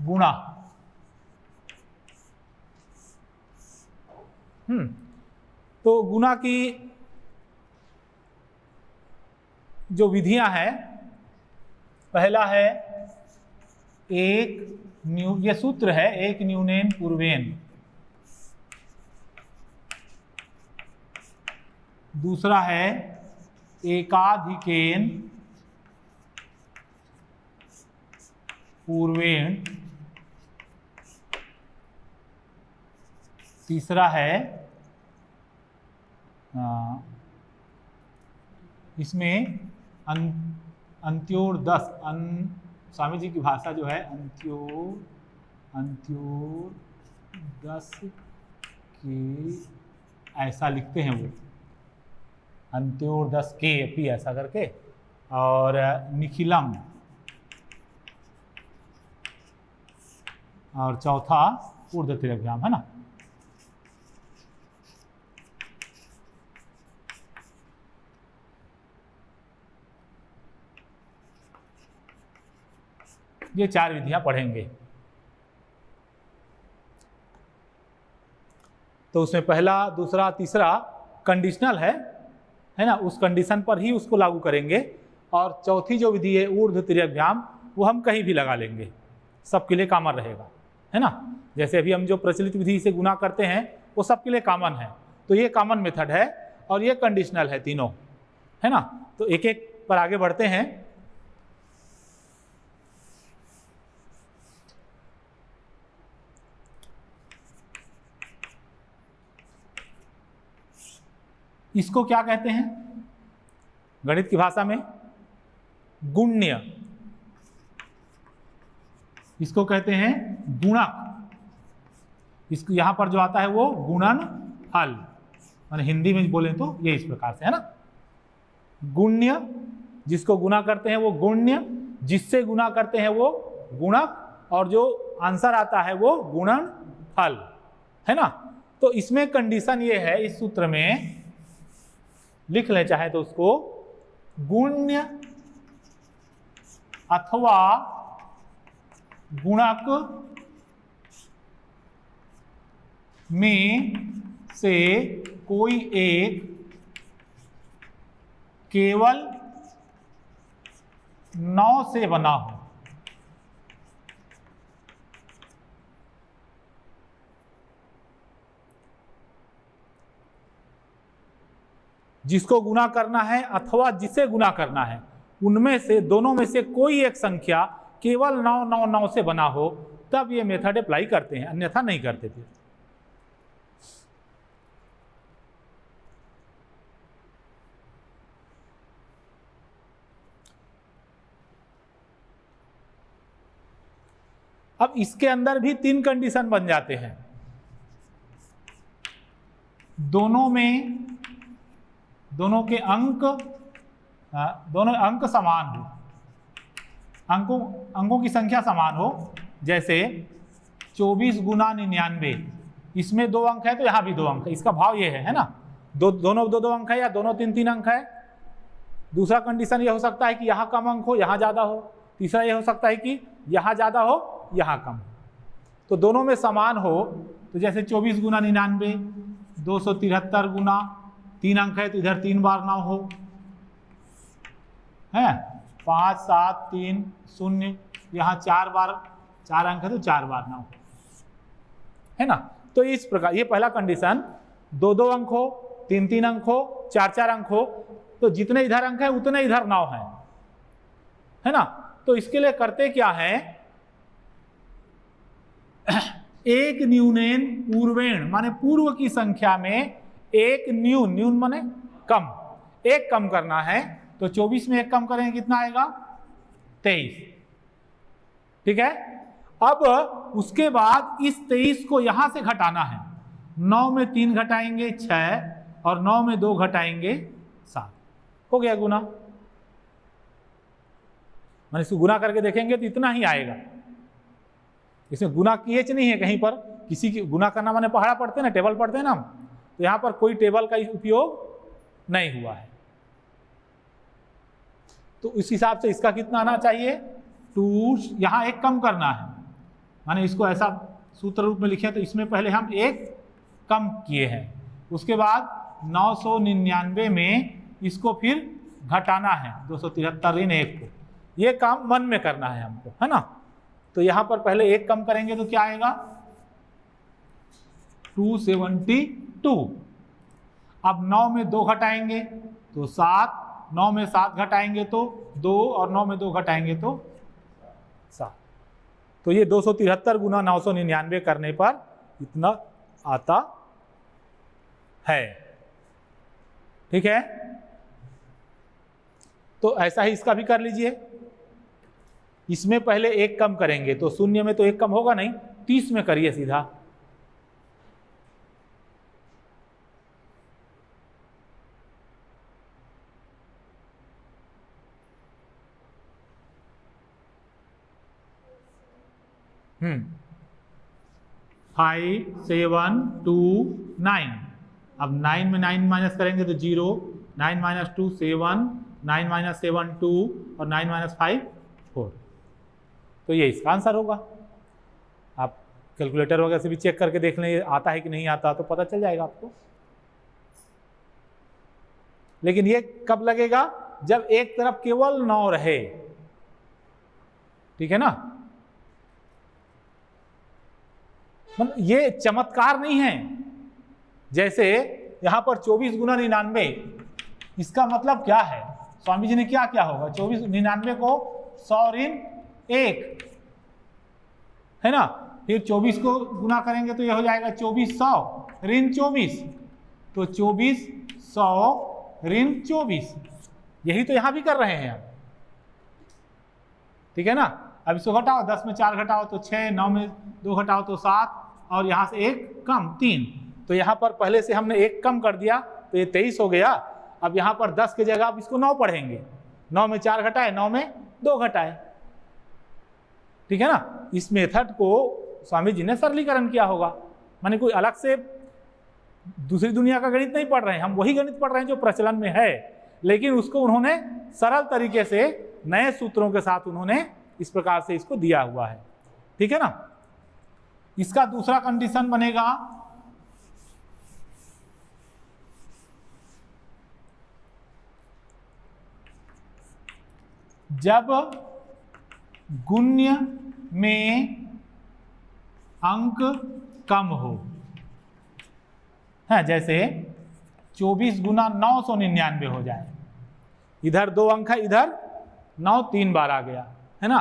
गुणा। तो गुणा की जो विधियां हैं, पहला है ये सूत्र है एक न्यूनेन पूर्वेन। दूसरा है एकाधिकेन पूर्वेण। तीसरा है इसमें अंत्योर्दश, स्वामी जी की भाषा जो है अंत्योर्दश की ऐसा लिखते हैं वो, अंत्योर्दश के पी ऐसा करके, और निखिलम, और चौथा ऊर्ध्व तिर्यग्याम, है ना। ये 4 विधियां पढ़ेंगे। तो उसमें पहला, दूसरा, तीसरा कंडीशनल है ना, उस कंडीशन पर ही उसको लागू करेंगे। और चौथी जो विधि है ऊर्ध्व तिर्यग्याम, वो हम कहीं भी लगा लेंगे, सबके लिए कॉमन रहेगा, है ना। जैसे अभी हम जो प्रचलित विधि से गुना करते हैं वो सबके लिए कॉमन है, तो ये कॉमन मेथड है और ये कंडीशनल है तीनों, है ना। तो एक एक पर आगे बढ़ते हैं। इसको क्या कहते हैं गणित की भाषा में? गुण्य। इसको कहते हैं गुणक। इसको यहां पर जो आता है वो गुणन फल, माने हिंदी में बोलें तो ये इस प्रकार से, है ना। गुण्य, जिसको गुना करते हैं वो गुण्य, जिससे गुना करते हैं वो गुणक, और जो आंसर आता है वो गुणन फल, है ना। तो इसमें कंडीशन ये है, इस सूत्र में लिख ले चाहे तो उसको, गुण्य अथवा गुणक में से कोई एक केवल 9 से बना हो। जिसको गुना करना है अथवा जिसे गुना करना है, उनमें से, दोनों में से कोई एक संख्या केवल 9 9 9 से बना हो, तब ये मेथड अप्लाई करते हैं, अन्यथा नहीं करते थे। अब इसके अंदर भी 3 कंडीशन बन जाते हैं। दोनों के अंक, दोनों अंक समान हो, अंकों की संख्या समान हो। जैसे 24 गुना 99, इसमें 2 अंक है तो यहाँ भी 2 अंक है। इसका भाव ये है ना, दोनों 2 अंक है या दोनों 3 अंक है। दूसरा कंडीशन ये हो सकता है कि यहाँ कम अंक हो, यहाँ ज़्यादा हो। तीसरा ये हो सकता है कि यहाँ ज़्यादा हो, यहाँ कम हो। तो दोनों में समान हो, तो जैसे 24 गुना 99, 273 गुना 3 अंक है तो इधर 3 बार 9 हो, है 5 7 3 0, यहाँ 4 बार 4 अंक है तो 4 बार 9 है ना। तो इस प्रकार ये पहला कंडीशन, 2 अंक हो, 3 अंक हो, 4 अंक हो, तो जितने इधर अंक है उतने इधर 9 है ना। तो इसके लिए करते क्या है, एक न्यूनेन पूर्वेण, माने पूर्व की संख्या में एक न्यून माने कम, एक कम करना है। तो 24 में 1 कम करेंगे कितना आएगा? 23, ठीक है। अब उसके बाद इस 23 को यहां से घटाना है। 9 में 3 घटाएंगे 6, और 9 में 2 घटाएंगे 7, हो गया गुना। मैंने इसको गुना करके देखेंगे तो इतना ही आएगा। इसमें गुना की एच नहीं है कहीं पर, किसी की गुना करना माने पहाड़ा पढ़ते हैं ना, टेबल पढ़ते हैं ना, तो यहाँ पर कोई टेबल का उपयोग नहीं हुआ है। तो इस हिसाब से इसका कितना आना चाहिए? 2, यहाँ 1 कम करना है माने इसको ऐसा सूत्र रूप में लिखे तो इसमें पहले हम एक कम किए हैं, उसके बाद 999 में इसको फिर घटाना है 273 ऋण 1 को। ये काम मन में करना है हमको, है ना। तो यहां पर पहले एक कम करेंगे तो क्या आएगा 272। अब 9 में 2 घटाएंगे तो 7, 9 में 7 घटाएंगे तो 2 और 9 में 2 घटाएंगे तो 7। तो ये 273 गुना 999 करने पर इतना आता है। ठीक है, तो ऐसा ही इसका भी कर लीजिए। इसमें पहले एक कम करेंगे तो शून्य में तो एक कम होगा नहीं, 30 में करिए सीधा। हम्म 5 7 2 9। अब 9 में 9 माइनस करेंगे तो 0, 9 माइनस 2 7, 9 माइनस 7 2 और 9 माइनस 5 4। तो ये इसका आंसर होगा। आप कैलकुलेटर वगैरह से भी चेक करके देख लें आता है कि नहीं आता, तो पता चल जाएगा आपको। लेकिन ये कब लगेगा जब एक तरफ केवल 9 रहे, ठीक है ना। मतलब ये चमत्कार नहीं है। जैसे यहां पर 24 गुना 99, इसका मतलब क्या है, स्वामी जी ने क्या क्या होगा, 24 99 को 100 ऋण 1, है ना। फिर 24 को गुना करेंगे तो ये हो जाएगा 2400 ऋण 24, तो 2400 ऋण 24। यही तो यहां भी कर रहे हैं, ठीक है ना। अब इसको घटाओ, 10 में 4 घटाओ तो 6, 9 में 2 घटाओ तो 7, और यहां से एक कम 3। तो यहां पर पहले से हमने एक कम कर दिया तो ये 23 हो गया। अब यहां पर 10 की जगह आप इसको 9 पढ़ेंगे, 9 में 4 घटाए, 9 में 2 घटाए, ठीक है ना। इस मेथड को स्वामी जी ने सरलीकरण किया होगा, माने कोई अलग से दूसरी दुनिया का गणित नहीं पढ़ रहे हैं, हम वही गणित पढ़ रहे हैं जो प्रचलन में है, लेकिन उसको उन्होंने सरल तरीके से नए सूत्रों के साथ उन्होंने इस प्रकार से इसको दिया हुआ है, ठीक है ना। इसका दूसरा कंडीशन बनेगा जब गुण्य में अंक कम हो, है जैसे 24 गुना 999 हो जाए, इधर 2 अंक है, इधर 9 3 बार आ गया, है ना।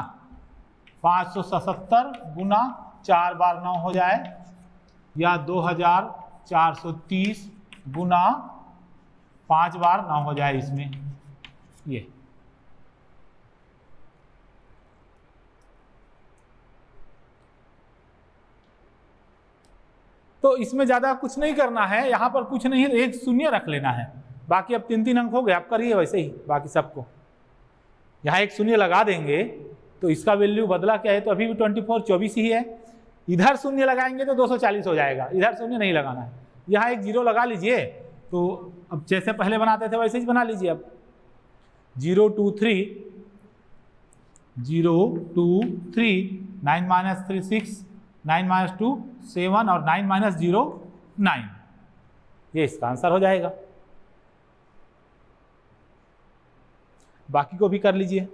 577 गुना 4 बार 9 हो जाए, या 2430 गुना 5 बार 9 हो जाए इसमें। ये तो इसमें ज्यादा कुछ नहीं करना है, यहां पर कुछ नहीं है, एक शून्य रख लेना है। बाकी अब 3 अंक हो गए, आप करिए वैसे ही बाकी सबको। यहां एक शून्य लगा देंगे तो इसका वैल्यू बदला क्या है, तो अभी भी 24 ही है। इधर शून्य लगाएंगे तो 240 हो जाएगा, इधर शून्य नहीं लगाना है। यहाँ एक 0 लगा लीजिए, तो अब जैसे पहले बनाते थे वैसे ही बना लीजिए। अब 0 2 3 0 2 3 9 माइनस 3 6, 9 माइनस 2 7 और 9 माइनस 0 9। ये इसका आंसर हो जाएगा। बाकी को भी कर लीजिए।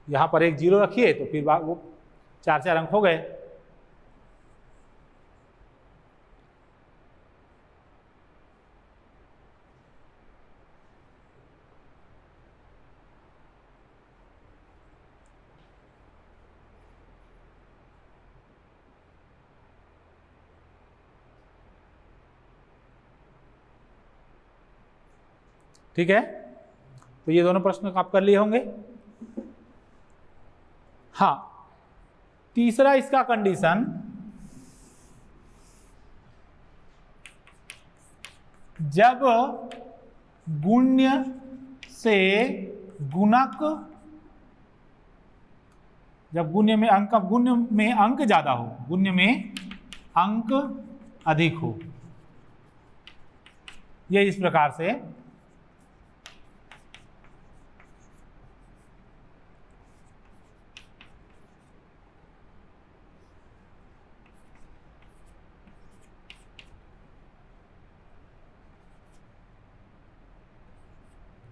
यहां पर एक 0 रखिए तो फिर वो 4 अंक हो गए। ठीक है, तो ये दोनों प्रश्न आप कर लिए होंगे। हाँ, तीसरा इसका कंडीशन, जब गुण्य से गुणक, जब गुण्य में अंक ज्यादा हो, गुण्य में अंक अधिक हो, ये इस प्रकार से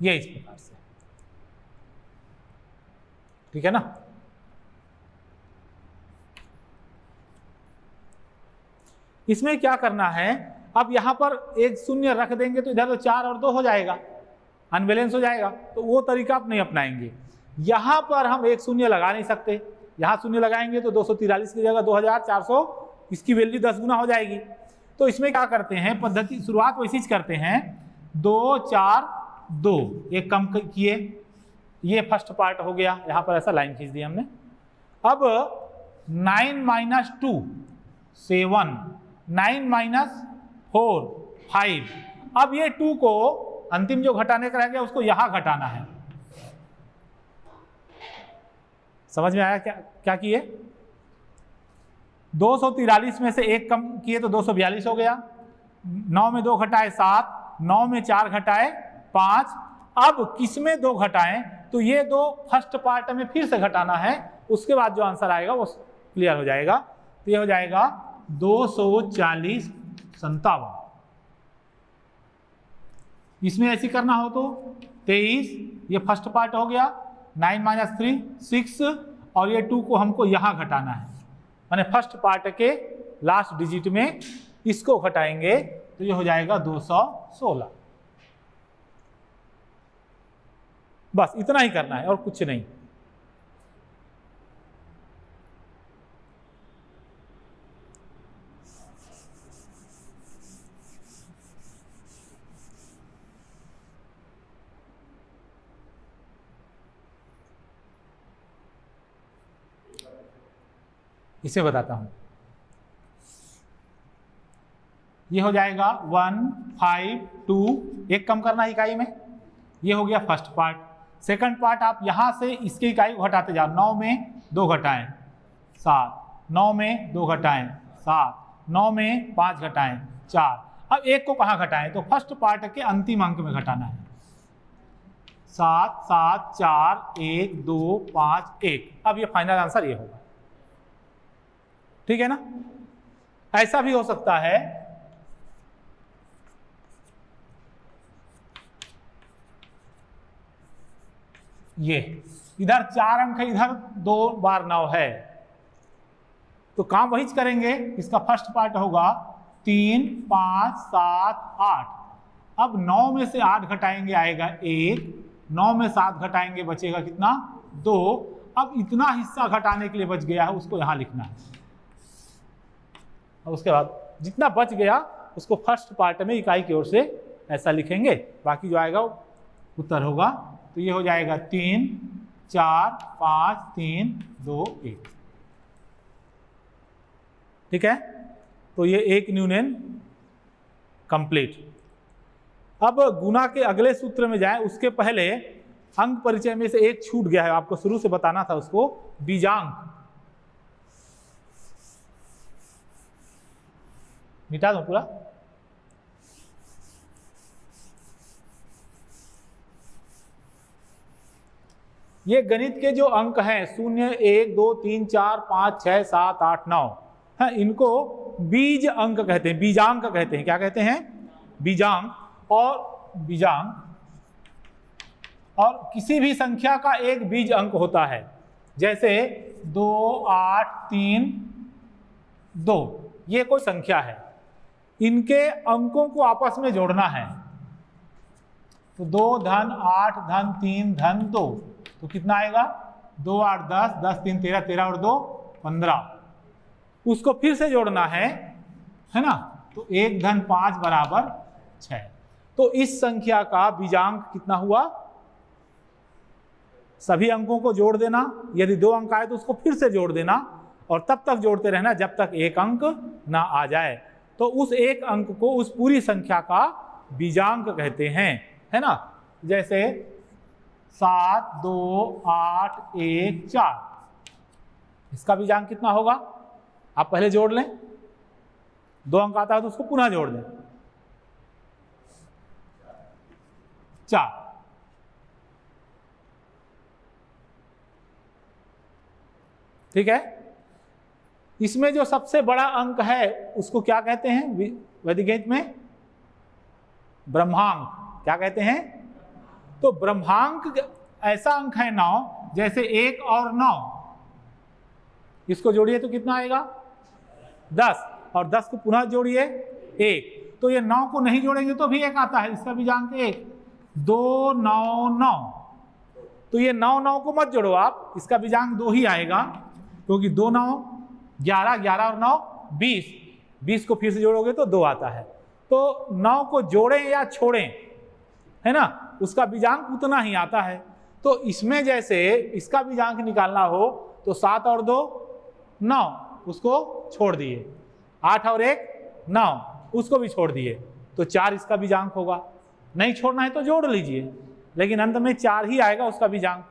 ये इस प्रकार से, ठीक है ना। इसमें क्या करना है, अब यहां पर एक शून्य रख देंगे तो इधर तो 4 और 2 हो जाएगा, अनबैलेंस हो जाएगा, तो वो तरीका आप नहीं अपनाएंगे। यहां पर हम एक शून्य लगा नहीं सकते, यहां शून्य लगाएंगे तो 243 की जगह 2400, इसकी वैल्यू 10 गुना हो जाएगी। तो इसमें क्या करते हैं, पद्धति शुरुआत वैसी करते हैं, 2 4 2, एक कम किए, ये फर्स्ट पार्ट हो गया, यहां पर ऐसा लाइन खींच दिया हमने। अब 9 - 2 7, 9 - 4 5। अब ये 2 को अंतिम जो घटाने का रह गया उसको यहां घटाना है। समझ में आया क्या किए? 243 में से एक कम किए तो 242 हो गया। 9 में 2 घटाए 7, 9 में 4 घटाए 5। अब किस में 2 घटाएं तो ये 2 फर्स्ट पार्ट में फिर से घटाना है, उसके बाद जो आंसर आएगा वो क्लियर हो जाएगा। तो ये हो जाएगा 240 57। इसमें ऐसी करना हो तो 23, ये फर्स्ट पार्ट हो गया, 9 - 3 6, और ये 2 को हमको यहां घटाना है, माने फर्स्ट पार्ट के लास्ट डिजिट में इसको घटाएंगे तो ये हो जाएगा 216। बस इतना ही करना है और कुछ नहीं। इसे बताता हूं, ये हो जाएगा 1 5 2, एक कम करना इकाई में, ये हो गया फर्स्ट पार्ट। सेकंड पार्ट आप यहां से इसके इकाई को घटाते जाओ, 9 में 2 घटाएं 7, 9 में 2 घटाएं 7, 9 में 5 घटाएं 4। अब एक को कहां घटाएं तो फर्स्ट पार्ट के अंतिम अंक में घटाना है, 7 7 4 1 2 5 1। अब ये फाइनल आंसर ये होगा, ठीक है ना। ऐसा भी हो सकता है, ये इधर 4 अंक है, इधर 2 बार 9 है, तो काम वही करेंगे। इसका फर्स्ट पार्ट होगा 3 5 7 8। अब 9 में से 8 घटाएंगे आएगा 1, 9 में 7 घटाएंगे बचेगा कितना 2। अब इतना हिस्सा घटाने के लिए बच गया है, उसको यहां लिखना है, और उसके बाद जितना बच गया उसको फर्स्ट पार्ट में इकाई की ओर से ऐसा लिखेंगे, बाकी जो आएगा उत्तर होगा। तो ये हो जाएगा 3 4 5 3 2 1, ठीक है। तो ये एक न्यूनन कंप्लीट। अब गुना के अगले सूत्र में जाएं, उसके पहले अंक परिचय में से एक छूट गया है, आपको शुरू से बताना था उसको, बीजांक। मिटा दो पूरा। ये गणित के जो अंक हैं 0 1 2 3 4 5 6 7 8 9 है, इनको बीज अंक कहते हैं, बीजांक कहते हैं। क्या कहते हैं? बीजांक। और बीजांक, और किसी भी संख्या का एक बीज अंक होता है, जैसे 2 8 3 2, ये कोई संख्या है, इनके अंकों को आपस में जोड़ना है। तो 2 धन 8 धन 3 धन 2, तो कितना आएगा 2 8 10, 10 3 13, 13 और 2 15। उसको फिर से जोड़ना है ना, तो 1 धन 5 बराबर 6। तो इस संख्या का बीजांक कितना हुआ? सभी अंकों को जोड़ देना, यदि 2 अंक आए तो उसको फिर से जोड़ देना, और तब तक जोड़ते रहना जब तक एक अंक ना आ जाए। तो उस एक अंक को उस पूरी संख्या का बीजांक कहते हैं, है ना। जैसे 7 2 8 1 4, इसका बीजांक कितना होगा? आप पहले जोड़ लें, 2 अंक आता है तो उसको पुनः जोड़ दें, 4। ठीक है। इसमें जो सबसे बड़ा अंक है उसको क्या कहते हैं वैदिक गणित में? ब्रह्मांक। क्या कहते हैं? तो ब्रह्मांक ऐसा अंक है 9, जैसे 1 और 9, इसको जोड़िए तो कितना आएगा 10, और 10 को पुनः जोड़िए 1, तो ये 9 को नहीं जोड़ेंगे तो भी 1 आता है, इसका बीजांक 1, 2 9 9, तो ये 9 9 को मत जोड़ो आप, इसका बीजांक 2 ही आएगा, क्योंकि 2 9 11, 11 और 9 20, 20 को फिर से जोड़ोगे तो 2 आता है। तो 9 को जोड़ें या छोड़ें, है ना, उसका बीजांक उतना ही आता है। तो इसमें जैसे इसका बीजांक निकालना हो तो 7 और 2 9, उसको छोड़ दिए, 8 और 1 9, उसको भी छोड़ दिए, तो 4 इसका बीजांक होगा। नहीं छोड़ना है तो जोड़ लीजिए, लेकिन अंत में 4 ही आएगा उसका बीजांक,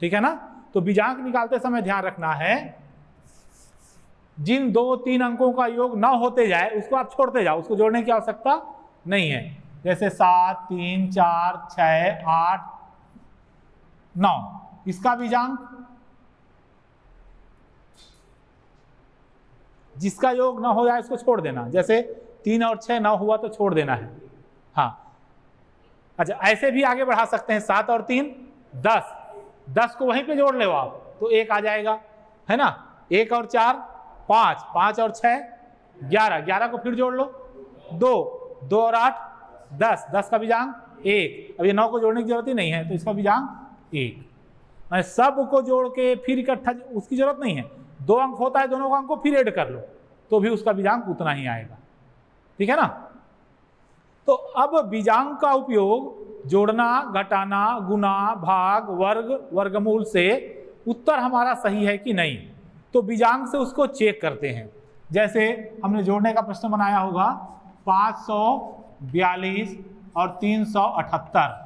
ठीक है ना। तो बीजांक निकालते समय ध्यान रखना है, जिन 2 3 अंकों का योग 9 होते जाए उसको आप छोड़ते जाओ, उसको जोड़ने की आवश्यकता नहीं है। जैसे 7 3 4 6 8 9, इसका बीजांक जिसका योग 9 हो जाए उसको छोड़ देना, जैसे 3 और 6 9 हुआ तो छोड़ देना है। हाँ, अच्छा ऐसे भी आगे बढ़ा सकते हैं, 7 और 3 10, 10 को वहीं पे जोड़ ले आप तो 1 आ जाएगा, है ना। 1 और 4 5, 5 और 6 11, 11 को फिर जोड़ लो 2, 2 और 8 10, 10 का बीजांक 1। अब ये 9 को जोड़ने की जरूरत ही नहीं है, तो इसका बीजांक 1। मैं सब को जोड़ के फिर इकट्ठा उसकी जरूरत नहीं है, 2 अंक होता है, दोनों अंक को फिर ऐड कर लो तो भी उसका बीजांक उतना ही आएगा, ठीक है ना। तो अब बीजांक का उपयोग जोड़ना, घटाना, गुना, भाग, वर्ग, वर्गमूल से उत्तर हमारा सही है कि नहीं, तो बीजांक से उसको चेक करते हैं। जैसे हमने जोड़ने का प्रश्न बनाया होगा 542 और 378,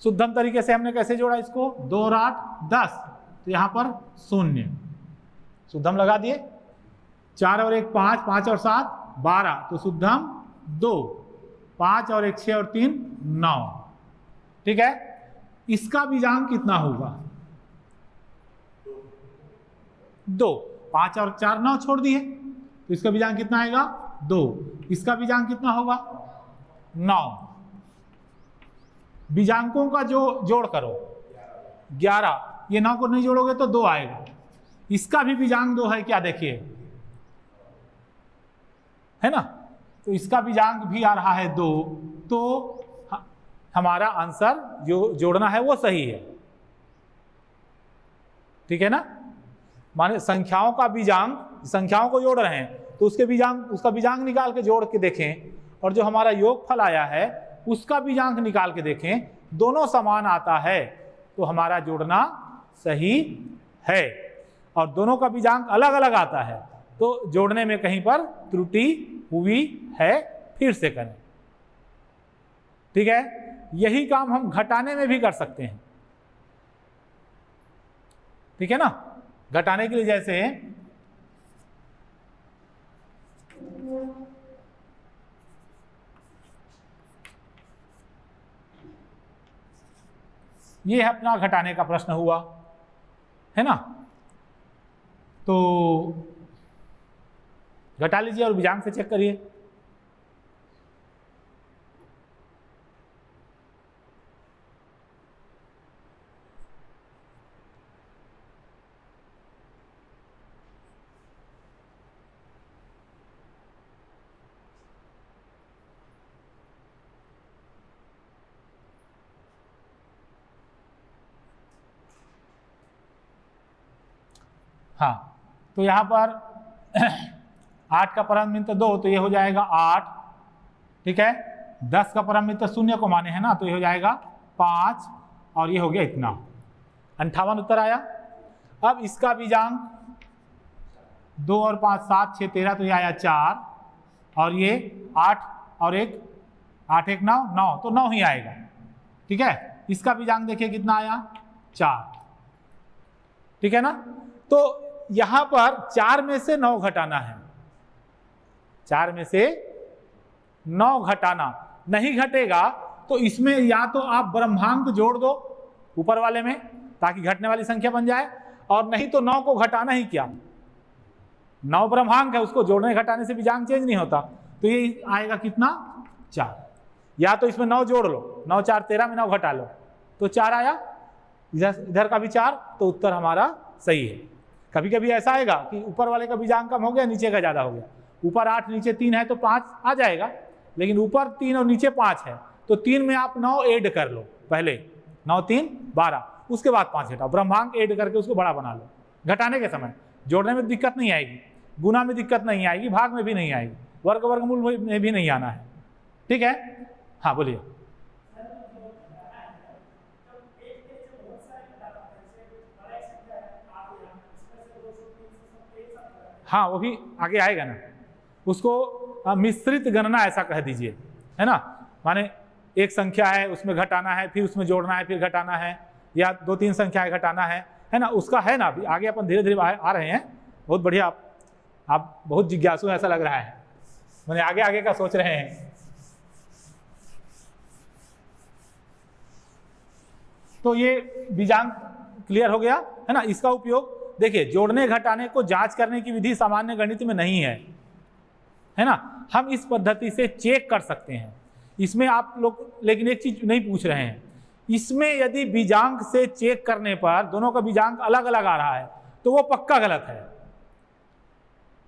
शुद्धम तरीके से हमने कैसे जोड़ा इसको, 2 और 8 10, तो यहां पर 0 शुद्धम लगा दिए, 4 और 1 5, 5 और 7 12, तो शुद्धम 2, 5 और 1 6 और 3 9, ठीक है। इसका बीजांक कितना होगा 2, 5 और 4 9 छोड़ दिए, तो इसका बीजांक कितना आएगा 2, इसका बीजांक कितना होगा 9। बीजांकों का जो जोड़ करो 11, ये 9 को नहीं जोड़ोगे तो 2 आएगा, इसका भी बीजांक 2 है क्या, देखिए, है ना, तो इसका बीजांक भी आ रहा है 2, तो हमारा आंसर जो जोड़ना है वो सही है, ठीक है ना। माने संख्याओं का बीजांक, संख्याओं को जोड़ रहे हैं तो उसके बीजांक, उसका बीजांक निकाल के जोड़ के देखें, और जो हमारा योगफल आया है उसका बीजांक निकाल के देखें, दोनों समान आता है तो हमारा जोड़ना सही है। और दोनों का बीजांक अलग अलग आता है तो जोड़ने में कहीं पर त्रुटि हुई है, फिर से करें, ठीक है। यही काम हम घटाने में भी कर सकते हैं, ठीक है ना। घटाने के लिए जैसे ये अपना घटाने का प्रश्न हुआ, है ना, तो घटा लीजिए और बीजांक से चेक करिए। हाँ, तो यहाँ पर 8 का परम मित्र 2, तो ये हो जाएगा 8, ठीक है। 10 का परम मित्र 0 को माने है ना, तो ये हो जाएगा 5, और ये हो गया इतना 58 उत्तर आया। अब इसका बीजांक 2 और 5 7 6 13, तो ये आया 4, और ये 8 और 1 8 1 9 9, तो 9 ही आएगा, ठीक है। इसका बीजांक देखिए कितना आया 4, ठीक है ना। तो यहां पर 4 में से 9 घटाना है, 4 में से 9 घटाना, नहीं घटेगा तो इसमें या तो आप ब्रह्मांक जोड़ दो ऊपर वाले में ताकि घटने वाली संख्या बन जाए, और नहीं तो 9 को घटाना ही क्या, 9 ब्रह्मांक है, उसको जोड़ने घटाने से बीजांक चेंज नहीं होता, तो ये आएगा कितना 4। या तो इसमें 9 जोड़ लो, 9 4 13 में 9 घटा लो तो 4 आया, इधर का भी 4, तो उत्तर हमारा सही है। कभी कभी ऐसा आएगा कि ऊपर वाले का बीजांक कम हो गया, नीचे का ज़्यादा हो गया, ऊपर 8 नीचे 3 है तो 5 आ जाएगा, लेकिन ऊपर 3 और नीचे 5 है तो 3 में आप 9 ऐड कर लो, पहले 9 3 12, उसके बाद 5 घटाओ, ब्रह्मांक ऐड करके उसको बड़ा बना लो। घटाने के समय जोड़ने में दिक्कत नहीं आएगी, गुना में दिक्कत नहीं आएगी, भाग में भी नहीं आएगी, वर्गमूल में भी नहीं आना है। ठीक है, हाँ बोलिए। हाँ वो भी आगे आएगा ना, उसको मिश्रित गणना ऐसा कह दीजिए, है ना, माने एक संख्या है उसमें घटाना है, फिर उसमें जोड़ना है, फिर घटाना है, या 2-3 संख्याएं घटाना है ना, उसका है ना। अभी आगे अपन धीरे धीरे आ रहे हैं। बहुत बढ़िया, आप बहुत जिज्ञासु ऐसा लग रहा है, मैंने आगे आगे का सोच रहे हैं। तो ये बीजांक क्लियर हो गया, है ना। इसका उपयोग देखिए, जोड़ने घटाने को जांच करने की विधि सामान्य गणित में नहीं है ना। हम इस पद्धति से चेक कर सकते हैं। इसमें आप लोग लेकिन एक चीज नहीं पूछ रहे हैं, इसमें यदि बीजांक से चेक करने पर दोनों का बीजांक अलग अलग आ रहा है तो वो पक्का गलत है,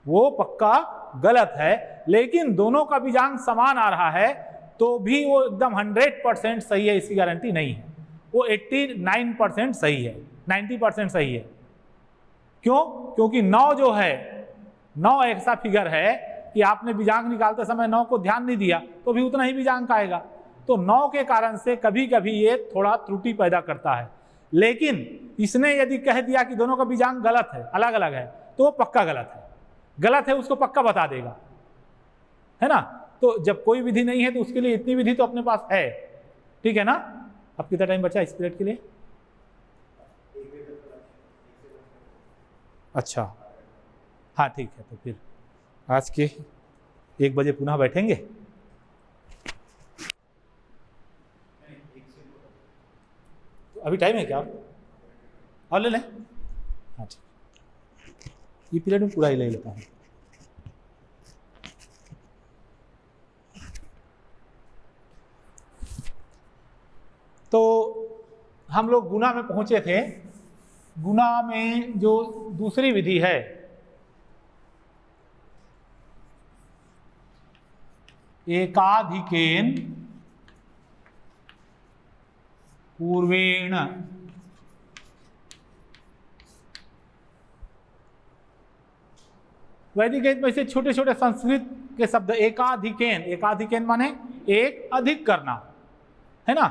वो पक्का गलत है। लेकिन दोनों का बीजांक समान आ रहा है तो भी वो एकदम 100% सही है, इसकी गारंटी नहीं है। वो 89% सही है, 90% सही है। क्यों? क्योंकि 9 जो है, 9 ऐसा फिगर है कि आपने बीजांक निकालते समय 9 को ध्यान नहीं दिया तो भी उतना ही बीजांक आएगा। तो 9 के कारण से कभी कभी ये थोड़ा त्रुटि पैदा करता है। लेकिन इसने यदि कह दिया कि दोनों का बीजांक गलत है, अलग अलग है, तो वो पक्का गलत है। गलत है उसको पक्का बता देगा, है ना। तो जब कोई विधि नहीं है तो उसके लिए इतनी विधि तो अपने पास है। ठीक है ना। अब कितना टाइम बचा इस पीरियड के लिए? अच्छा, हाँ ठीक है। तो फिर आज के 1 बजे पुनः बैठेंगे। तो अभी टाइम है क्या? और ले लें? हाँ ठीक, ये पीरियड में पूरा ही ले लेता हूँ। तो हम लोग गुना में पहुंचे थे। गुना में जो दूसरी विधि है, एकाधिकेन पूर्वेण वैदिक गणित में से छोटे छोटे संस्कृत के शब्द एकाधिकेन, एकाधिकेन माने एक अधिक करना, है ना।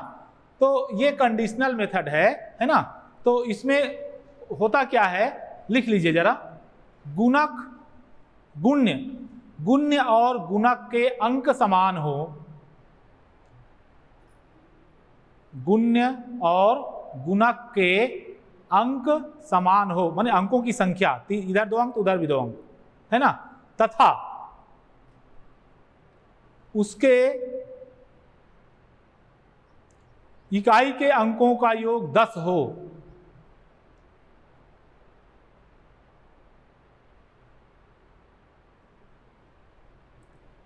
तो ये कंडीशनल मेथड है ना। तो इसमें होता क्या है, लिख लीजिए जरा। गुणक, गुण्य, गुण्य और गुणक के अंक समान हो, गुण्य और गुणक के अंक समान हो, माने अंकों की संख्या, इधर 2 अंक उधर भी 2 अंक, है ना, तथा उसके इकाई के अंकों का योग 10 हो।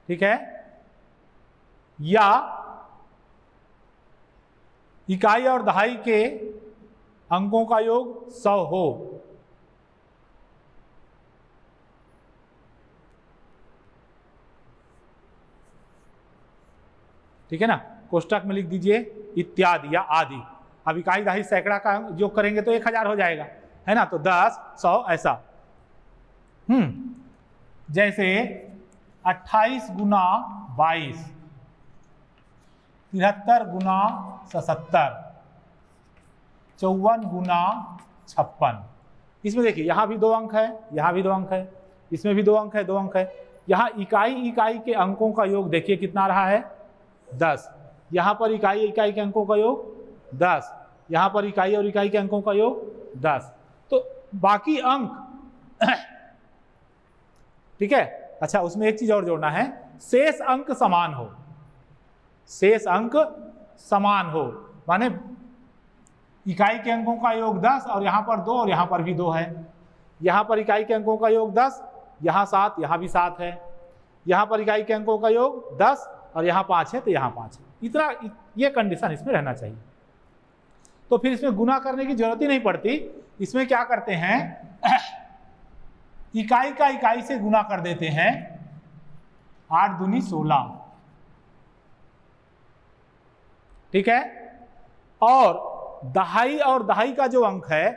ठीक है। या इकाई और दहाई के अंकों का योग 100 हो। ठीक है ना। कोष्टक में लिख दीजिए इत्यादि या आदि। अब इकाई दहाई सैकड़ा का योग करेंगे तो 1000 हो जाएगा, है ना। तो 10, 100 ऐसा। जैसे 28 गुना 22, 73 गुना 77, 54 गुना 56। इसमें देखिए यहाँ भी 2 अंक है, यहाँ भी 2 अंक है, इसमें भी 2 अंक है, 2 अंक है। यहाँ इकाई के अंकों का योग देखिए कितना रहा है, 10। यहाँ पर इकाई के अंकों का योग 10, यहाँ पर इकाई और इकाई के अंकों का योग 10। तो बाकी अंक ठीक है। अच्छा, उसमें एक चीज और जोड़ना है, शेष अंक समान हो। शेष अंक समान हो माने इकाई के अंकों का योग 10 और यहाँ पर 2 और यहाँ पर भी 2 है। यहाँ पर इकाई के अंकों का योग 10, यहाँ 7, यहाँ भी 7 है। यहाँ पर इकाई के अंकों का योग 10 और यहाँ 5 है तो यहाँ 5 है। इतना, ये कंडीशन इसमें रहना चाहिए। तो फिर इसमें गुना करने की जरूरत ही नहीं पड़ती। इसमें क्या करते हैं, इकाई का इकाई से गुना कर देते हैं। 8 दूनी 16, ठीक है। और दहाई का जो अंक है,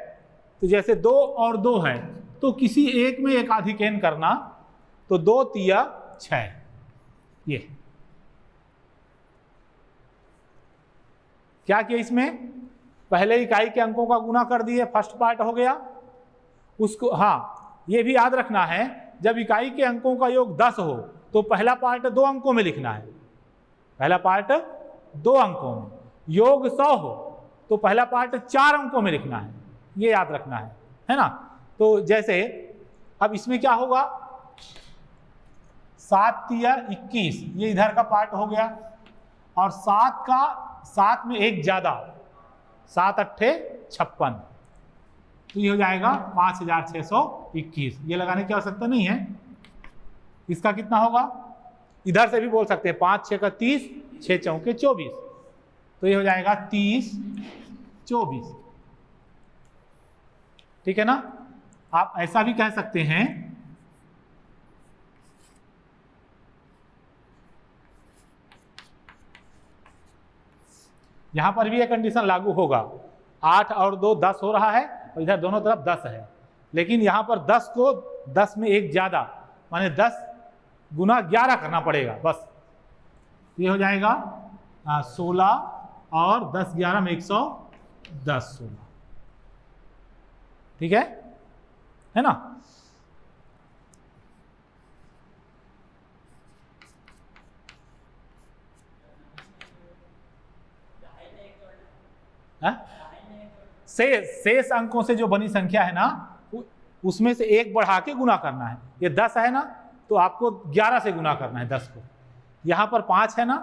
तो जैसे 2 और 2 है तो किसी एक में एकाधिकेन करना, तो 2 तिया 6, ये क्या किया, इसमें पहले इकाई के अंकों का गुना कर दिए, फर्स्ट पार्ट हो गया उसको। हाँ, ये भी याद रखना है, जब इकाई के अंकों का योग 10 हो तो पहला पार्ट 2 अंकों में लिखना है, पहला पार्ट 2 अंकों में। योग 100 हो तो पहला पार्ट 4 अंकों में लिखना है, ये याद रखना है ना। तो जैसे अब इसमें क्या होगा, 7 तिया 21, ये इधर का पार्ट हो गया, और 7 में 1 ज्यादा, 7 अट्ठे 56, तो ये हो जाएगा 5621। ये लगाने की आवश्यकता नहीं है। इसका कितना होगा, इधर से भी बोल सकते हैं, 5 6 का 30, 6 चौके 24, तो ये हो जाएगा 30 24, ठीक है ना। आप ऐसा भी कह सकते हैं, यहां पर भी एक कंडीशन लागू होगा। 8 और 2 10 हो रहा है, और इधर दोनों तरफ 10 है, लेकिन यहां पर 10 को 10 में 1 ज्यादा, माने 10 गुना 11 करना पड़ेगा बस। ये हो जाएगा 16, और 10 11 में 110 16, ठीक है ना। शेष अंकों से जो बनी संख्या है ना, उसमें से 1 बढ़ा के गुना करना है। ये 10 है ना, तो आपको 11 से गुना करना है 10 को। यहां पर 5 है ना,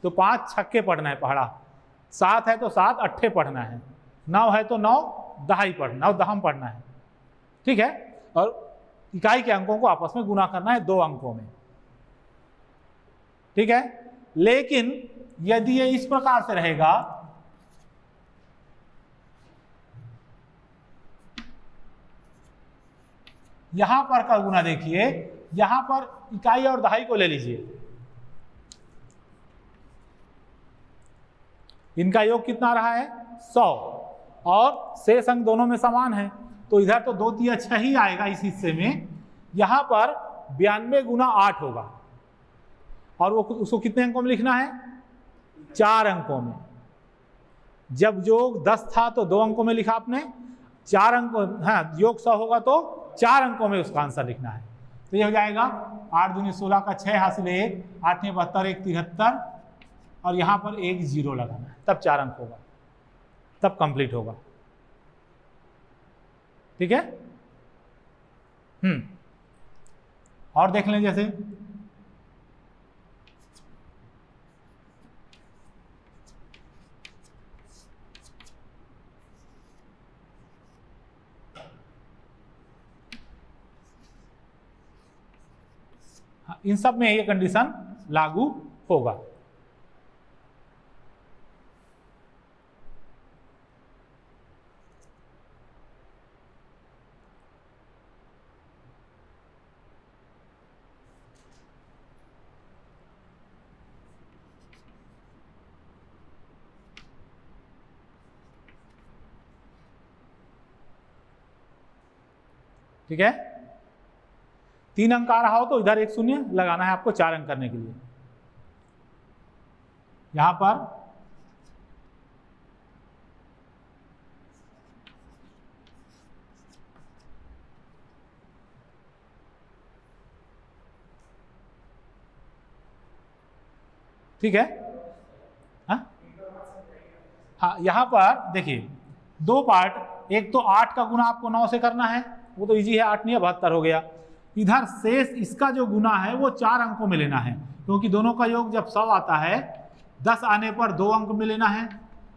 तो 5 छक्के पढ़ना है पहाड़ा, 7 है तो 7 अट्ठे पढ़ना है, 9 है तो 9 दहाई पढ़ना, 9 दहम पढ़ना है, ठीक है। और इकाई के अंकों को आपस में गुना करना है 2 अंकों में, ठीक है। लेकिन यदि ये इस प्रकार से रहेगा, यहां पर का गुना देखिए, यहां पर इकाई और दहाई को ले लीजिए, इनका योग कितना रहा है 100, और शेष अंक दोनों में समान है, तो इधर तो 2 तिया 6 ही आएगा इस हिस्से में। यहां पर 92 गुना 8 होगा, और वो उसको कितने अंकों में लिखना है, 4 अंकों में। जब योग 10 था तो 2 अंकों में लिखा आपने, 4 अंकों, हाँ योग 100 होगा तो 4 अंकों में उसका आंसर लिखना है। तो ये हो जाएगा 8 दूनी 16 का 6 हासिल 1, 8 में 72 1 73, और यहां पर 1 0 लगाना है, तब 4 अंक होगा, तब कंप्लीट होगा, ठीक है। और देख लें, जैसे इन सब में ये कंडीशन लागू होगा। ठीक है, 3 अंक आ रहा हो तो इधर 1 शून्य लगाना है आपको 4 अंक करने के लिए। यहां पर ठीक है, हाँ यहां पर देखिए 2 पार्ट, एक तो 8 का गुना आपको 9 से करना है, वो तो इजी है, 8 नहीं 72 हो गया। इधर शेष इसका जो गुना है वो 4 अंकों में लेना है, क्योंकि दोनों का योग जब 100 आता है, 10 आने पर 2 अंक में लेना है,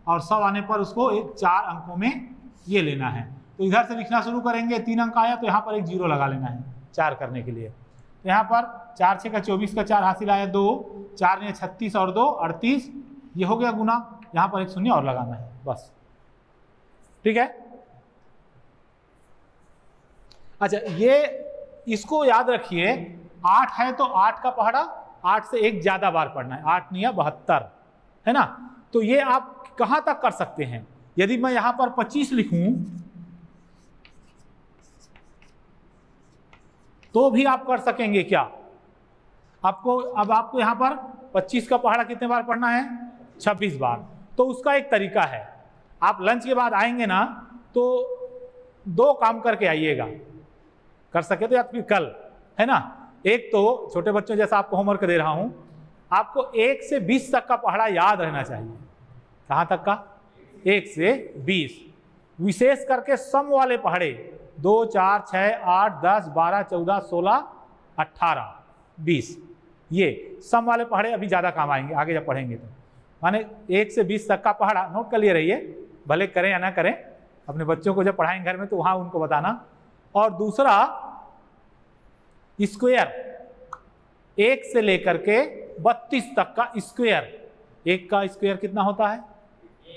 और 100 आने पर उसको 4 अंकों में ये लेना है। तो इधर से लिखना शुरू करेंगे, 3 अंक आया तो यहाँ पर 1 0 लगा लेना है 4 करने के लिए। तो यहाँ पर 4 6 का 24 का 4 हासिल आया 2, 4 ने 36 और 2 38, ये हो गया गुना, यहां पर एक शून्य और लगाना है बस, ठीक है। अच्छा, ये इसको याद रखिए, 8 है तो 8 का पहाड़ा 8 से एक ज्यादा बार पढ़ना है, 8 निया 72, है ना। तो ये आप कहां तक कर सकते हैं, यदि मैं यहां पर 25 लिखूं तो भी आप कर सकेंगे क्या? अब आपको यहां पर 25 का पहाड़ा कितने बार पढ़ना है? 26 बार। तो उसका एक तरीका है, आप लंच के बाद आएंगे ना तो 2 काम करके आइएगा, कर सके तो या फिर कल, है ना। एक तो छोटे बच्चों जैसा आपको होमवर्क दे रहा हूं, आपको 1 से 20 तक का पहाड़ा याद रहना चाहिए। कहां तक का? 1 से 20, विशेष करके सम वाले पहाड़े 2, 4, 6, 8, 10, 12, 14, 16, 18, 20, ये सम वाले पहाड़े अभी ज़्यादा काम आएंगे आगे जब पढ़ेंगे तो। माने 1 से 20 तक का पहाड़ा नोट कर लिए रहिए, भले करें या ना करें, अपने बच्चों को जब पढ़ाएंगे घर में तो वहाँ उनको बताना। और दूसरा स्क्वायर, 1 से लेकर के 32 तक का स्क्वायर। 1 का स्क्वायर कितना होता है?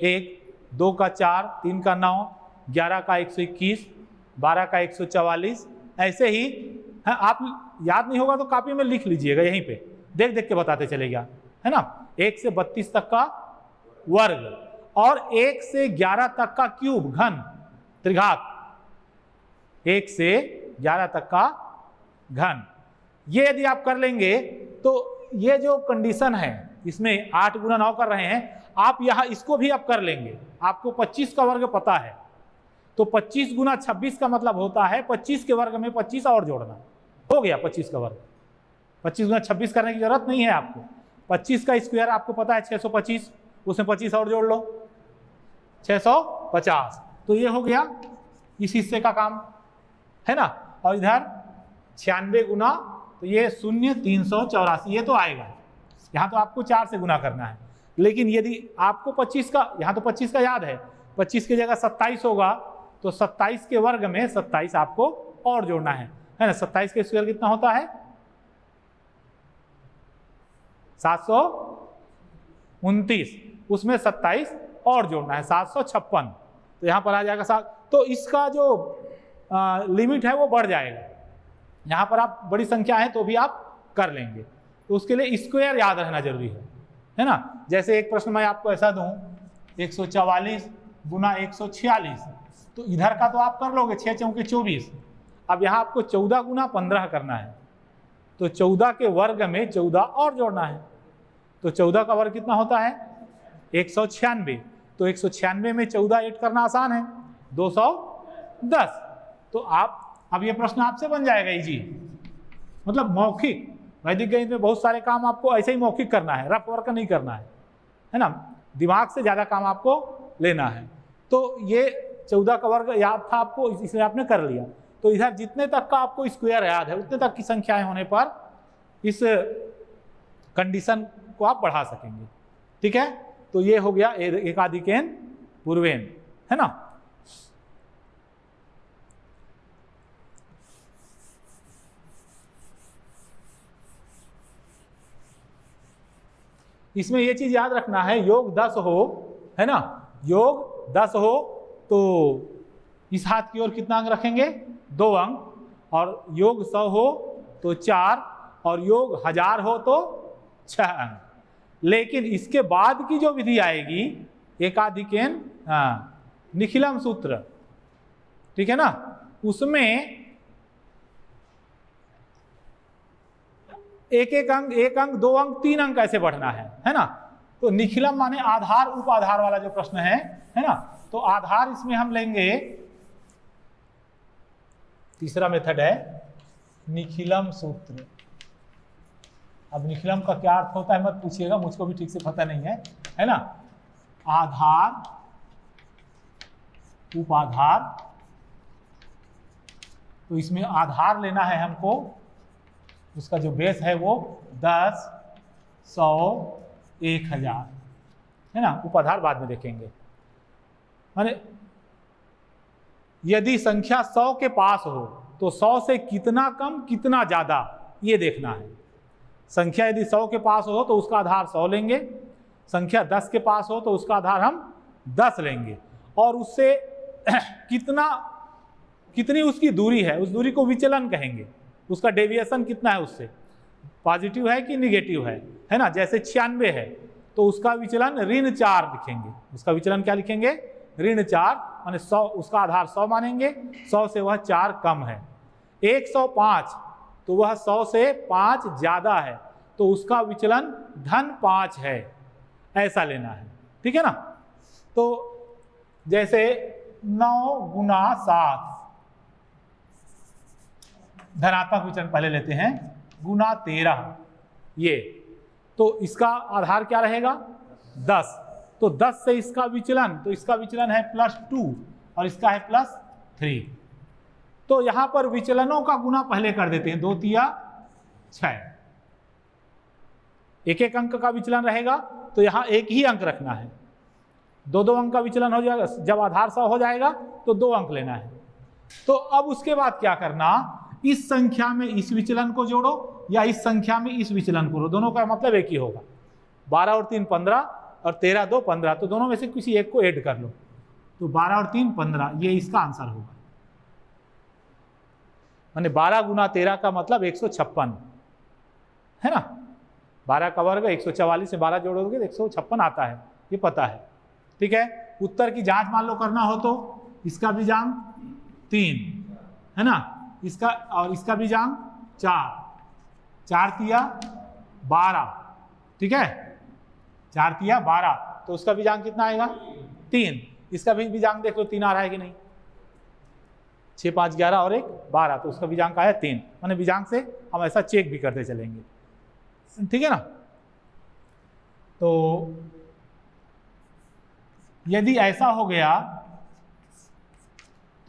1, 2 का 4, 3 का 9, 11 का 121, 12 का 144, ऐसे ही है। आप याद नहीं होगा तो कॉपी में लिख लीजिएगा, यहीं पे देख देख के बताते चलेगा, है ना। 1 से 32 तक का वर्ग और 1 से 11 तक का क्यूब, घन, त्रिघात, 1 से 11 तक का घन। ये यदि आप कर लेंगे तो ये जो कंडीशन है इसमें 8 गुना 9 कर रहे हैं, आप यहां इसको भी आप कर लेंगे। आपको 25 का वर्ग पता है तो 25 गुना 26 का मतलब होता है 25 के वर्ग में 25 और जोड़ना, हो गया 25 का वर्ग। 25 गुना 26 करने की जरूरत नहीं है आपको। 25 का स्क्वायर आपको पता है 625, उसमें 25 और जोड़ लो 650। तो ये हो गया इस हिस्से का काम, है ना। और इधर 96 गुना, तो ये 0 384, ये तो आएगा। यहाँ तो आपको 4 से गुना करना है, लेकिन यदि आपको 25 का, यहाँ तो 25 का याद है, 25 की जगह 27 होगा तो 27 के वर्ग में 27 आपको और जोड़ना है ना। 27 का स्क्वायर कितना होता है? 729, उसमें 27 और जोड़ना है 756, तो यहाँ पर आ जाएगा 7। तो इसका जो लिमिट है वो बढ़ जाएगा। यहाँ पर आप बड़ी संख्या है तो भी आप कर लेंगे, तो उसके लिए स्क्वायर याद रहना जरूरी है ना। जैसे एक प्रश्न मैं आपको ऐसा दूं, 144 गुना 146, तो इधर का तो आप कर लोगे, 6 चौके 24। अब यहाँ आपको 14 गुना 15 करना है, तो 14 के वर्ग में 14 और जोड़ना है, तो 14 का वर्ग कितना होता है? 196। तो 196 में 14 ऐड करना आसान है, 210। तो आप अब ये प्रश्न आपसे बन जाएगा इजी, मतलब मौखिक। वैदिक गणित में बहुत सारे काम आपको ऐसे ही मौखिक करना है, रफ वर्क नहीं करना है ना। दिमाग से ज़्यादा काम आपको लेना है। तो ये 14 का वर्ग याद था आपको, इसलिए आपने कर लिया। तो इधर जितने तक का आपको स्क्वायर याद है उतने तक की संख्याएं होने पर इस कंडीशन को आप बढ़ा सकेंगे, ठीक है। तो ये हो गया एकाधिकेन पूर्वेन, है ना। इसमें ये चीज याद रखना है, योग 10 हो, है ना, योग 10 हो तो इस हाथ की ओर कितना अंक रखेंगे? 2 अंक। और योग 100 हो तो 4, और योग 1000 हो तो 6 अंक। लेकिन इसके बाद की जो विधि आएगी एकाधिकेन निखिलम सूत्र, ठीक है ना, उसमें एक अंक 2 अंक 3 अंक ऐसे बढ़ना है ना। तो निखिलम माने आधार उप आधार वाला जो प्रश्न है ना। तो आधार इसमें हम लेंगे, तीसरा मेथड है निखिलम सूत्र। अब निखिलम का क्या अर्थ होता है मत पूछिएगा, मुझको भी ठीक से पता नहीं है ना। आधार उपाधार, तो इसमें आधार लेना है हमको, उसका जो बेस है वो 10, 100, 1000, है ना। उपाधार बाद में देखेंगे। माने यदि संख्या 100 के पास हो तो 100 से कितना कम कितना ज्यादा ये देखना है। संख्या यदि 100 के पास हो तो उसका आधार 100 लेंगे, संख्या 10 के पास हो तो उसका आधार हम 10 लेंगे, और उससे कितनी उसकी दूरी है, उस दूरी को विचलन कहेंगे। उसका डेविएशन कितना है उससे, पॉजिटिव है कि निगेटिव है ना। जैसे 96 है तो उसका विचलन -4 लिखेंगे। उसका विचलन क्या लिखेंगे, -4, माने 100, उसका आधार 100 मानेंगे, 100 से वह 4 कम है। 105 तो वह 100 से 5 ज्यादा है, तो उसका विचलन -5 है, ऐसा लेना है। ठीक है ना। तो जैसे 9 गुना 7, धनात्मक विचलन पहले लेते हैं, गुना 13, ये तो इसका आधार क्या रहेगा 10, तो 10 से इसका विचलन, तो इसका विचलन है +2 और इसका है +3। तो यहां पर विचलनों का गुना पहले कर देते हैं, 2 तिया 6, एक एक अंक का विचलन रहेगा तो यहां एक ही अंक रखना है। 2 अंक का विचलन हो जाएगा, जब आधार 100 हो जाएगा तो 2 अंक लेना है। तो अब उसके बाद क्या करना, इस संख्या में इस विचलन को जोड़ो या इस संख्या में इस विचलन को जोड़ो, दोनों का मतलब एक ही होगा। 12 और 3 15 और 13 2 15, तो दोनों में से किसी एक को ऐड कर लो, तो 12 और 3 15, ये इसका आंसर होगा। माने 12 गुना 13 का मतलब 156 है ना। 12 का वर्ग 144 से 12 जोड़ोगे तो 156 आता है, ये पता है। ठीक है। उत्तर की जांच मान लो करना हो तो इसका भी जांग 3 है ना, इसका और इसका भी जांग 4, 4 तिया 12, ठीक है, 4 तिया 12, तो उसका भी जांग कितना आएगा 3। इसका भी जांग देख लो 3 आ रहा है कि नहीं, 6 5 11 और 1 12, तो उसका बीजांक आया 3। मैंने बीजांक से हम ऐसा चेक भी करते चलेंगे। ठीक है ना। तो यदि ऐसा हो गया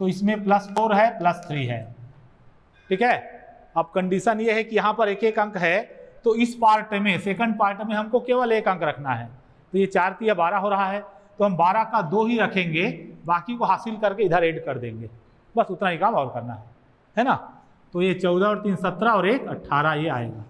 तो इसमें +4 है +3 है। ठीक है। अब कंडीशन ये है कि यहां पर एक एक अंक है, तो इस पार्ट में, सेकंड पार्ट में हमको केवल एक अंक रखना है। तो ये 4 तिया 12 हो रहा है, तो हम 12 का 2 ही रखेंगे, बाकी को हासिल करके इधर ऐड कर देंगे, बस उतना ही काम और करना है ना। तो ये 14 और 3 17 और 1 18 ये आएगा।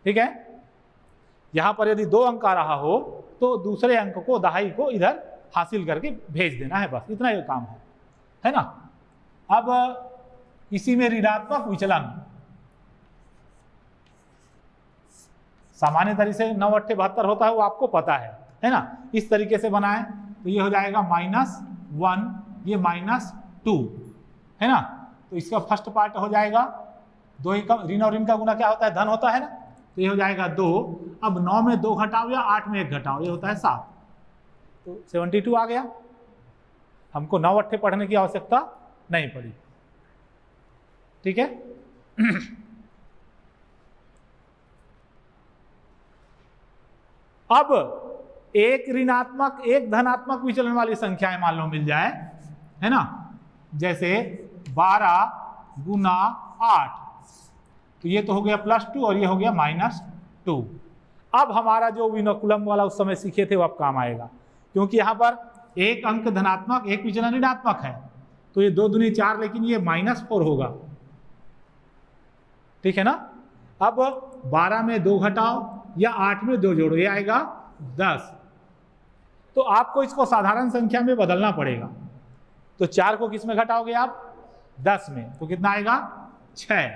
ठीक है। यहां पर यदि 2 अंक आ रहा हो तो दूसरे अंक को, दहाई को इधर हासिल करके भेज देना है, बस इतना ही काम है ना। अब इसी में ऋणात्मक विचलन, सामान्य तरीके से 9 8 72 होता है, वो आपको पता है ना। इस तरीके से बनाए तो ये हो जाएगा -1, ये -2 है ना। तो इसका फर्स्ट पार्ट हो जाएगा 2 ऋण और ऋण का गुना क्या होता है, धन होता है ना, तो ये हो जाएगा 2। अब 9 में 2 घटाओ या 8 में 1 घटाओ, ये होता है 7, तो 72 आ गया। हमको 9 8 पढ़ने की आवश्यकता नहीं पड़ी। ठीक है। अब एक ऋणात्मक एक धनात्मक विचलन वाली संख्याएं मान लो मिल जाए, है ना। जैसे 12 गुना 8, तो ये तो हो गया +2 और ये हो गया -2। अब हमारा जो विनोकुलम वाला उस समय सीखे थे वो अब काम आएगा, क्योंकि यहां पर एक अंक धनात्मक एक विचलन ऋणात्मक है, तो ये 2 दूनी 4, लेकिन ये -4 होगा। ठीक है ना। अब 12 में 2 घटाओ या 8 में 2 जोड़ो, ये आएगा 10। तो आपको इसको साधारण संख्या में बदलना पड़ेगा। तो 4 को किस में घटाओगे आप, 10 में, तो कितना आएगा 6।